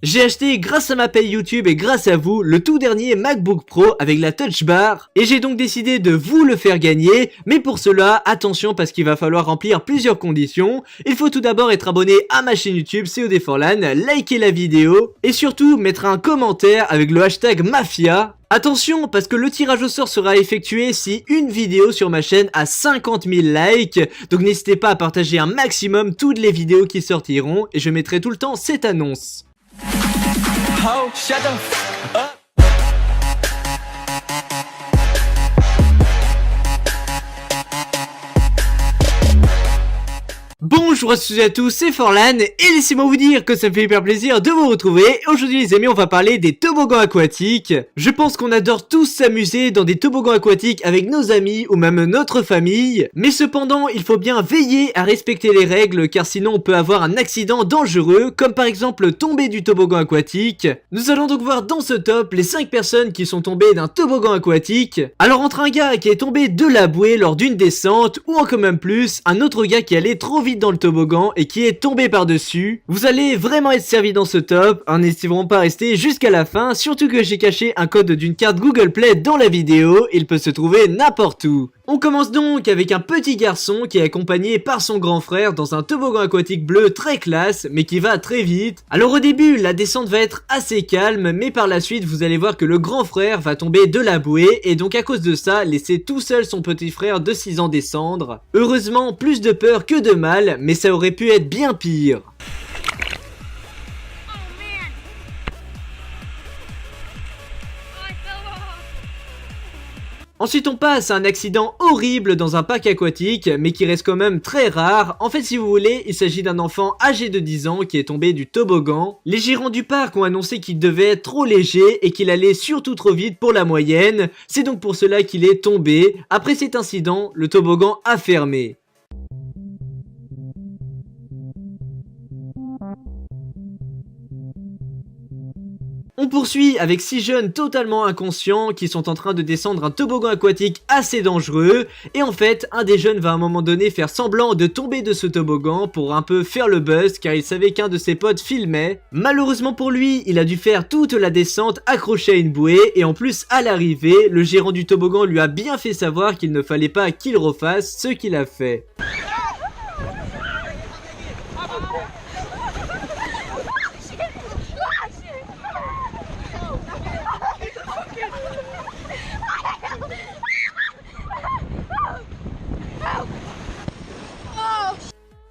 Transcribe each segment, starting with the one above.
J'ai acheté grâce à ma paye YouTube et grâce à vous le tout dernier MacBook Pro avec la Touch Bar et j'ai donc décidé de vous le faire gagner, mais pour cela attention parce qu'il va falloir remplir plusieurs conditions. Il faut tout d'abord être abonné à ma chaîne YouTube COD4LAN, liker la vidéo et surtout mettre un commentaire avec le hashtag Mafia. Attention parce que le tirage au sort sera effectué si une vidéo sur ma chaîne a 50 000 likes, donc n'hésitez pas à partager un maximum toutes les vidéos qui sortiront et je mettrai tout le temps cette annonce. Oh, shut the f up. Bonjour à tous et à tous, c'est Forlan et laissez-moi vous dire que ça me fait hyper plaisir de vous retrouver. Aujourd'hui les amis, on va parler des toboggans aquatiques. Je pense qu'on adore tous s'amuser dans des toboggans aquatiques avec nos amis ou même notre famille. Mais cependant, il faut bien veiller à respecter les règles car sinon on peut avoir un accident dangereux, comme par exemple tomber du toboggan aquatique. Nous allons donc voir dans ce top les 5 personnes qui sont tombées d'un toboggan aquatique. Alors entre un gars qui est tombé de la bouée lors d'une descente ou encore même plus, un autre gars qui allait trop vite dans le toboggan et qui est tombé par-dessus. Vous allez vraiment être servi dans ce top, n'hésitez vraiment pas à rester jusqu'à la fin, surtout que j'ai caché un code d'une carte Google Play dans la vidéo, il peut se trouver n'importe où. On commence donc avec un petit garçon qui est accompagné par son grand frère dans un toboggan aquatique bleu très classe mais qui va très vite. Alors au début la descente va être assez calme mais par la suite vous allez voir que le grand frère va tomber de la bouée et donc à cause de ça laisser tout seul son petit frère de 6 ans descendre. Heureusement plus de peur que de mal mais ça aurait pu être bien pire. Ensuite on passe à un accident horrible dans un parc aquatique mais qui reste quand même très rare. En fait si vous voulez il s'agit d'un enfant âgé de 10 ans qui est tombé du toboggan. Les gérants du parc ont annoncé qu'il devait être trop léger et qu'il allait surtout trop vite pour la moyenne. C'est donc pour cela qu'il est tombé. Après cet incident le toboggan a fermé. On poursuit avec 6 jeunes totalement inconscients qui sont en train de descendre un toboggan aquatique assez dangereux et en fait un des jeunes va à un moment donné faire semblant de tomber de ce toboggan pour un peu faire le buzz car il savait qu'un de ses potes filmait. Malheureusement pour lui il a dû faire toute la descente accroché à une bouée et en plus à l'arrivée le gérant du toboggan lui a bien fait savoir qu'il ne fallait pas qu'il refasse ce qu'il a fait.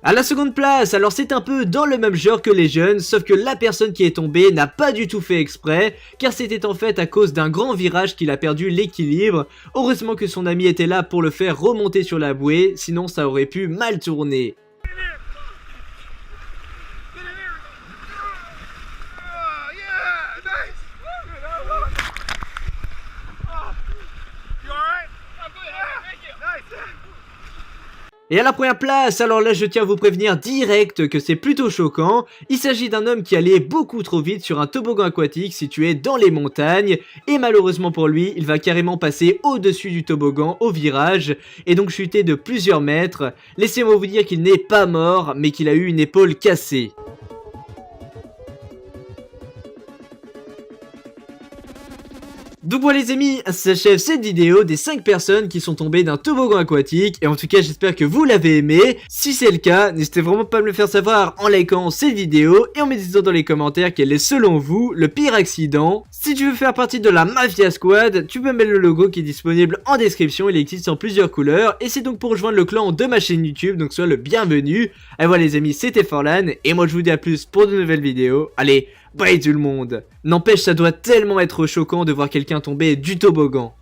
À la seconde place, alors c'est un peu dans le même genre que les jeunes, sauf que la personne qui est tombée n'a pas du tout fait exprès, car c'était en fait à cause d'un grand virage qu'il a perdu l'équilibre. Heureusement que son ami était là pour le faire remonter sur la bouée, sinon ça aurait pu mal tourner. Et à la première place, alors là je tiens à vous prévenir direct que c'est plutôt choquant. Il s'agit d'un homme qui allait beaucoup trop vite sur un toboggan aquatique situé dans les montagnes. Et malheureusement pour lui, il va carrément passer au-dessus du toboggan au virage. Et donc chuter de plusieurs mètres. Laissez-moi vous dire qu'il n'est pas mort, mais qu'il a eu une épaule cassée. Donc voilà les amis, ça s'achève cette vidéo des 5 personnes qui sont tombées d'un toboggan aquatique et en tout cas j'espère que vous l'avez aimé. Si c'est le cas, n'hésitez vraiment pas à me le faire savoir en likant cette vidéo et en me disant dans les commentaires quel est selon vous le pire accident. Si tu veux faire partie de la Mafia Squad, tu peux mettre le logo qui est disponible en description, il existe en plusieurs couleurs et c'est donc pour rejoindre le clan de ma chaîne YouTube, donc sois le bienvenu. Et voilà les amis, c'était Forlan et moi je vous dis à plus pour de nouvelles vidéos. Allez, bye tout le monde. N'empêche, ça doit tellement être choquant de voir quelqu'un tomber du toboggan.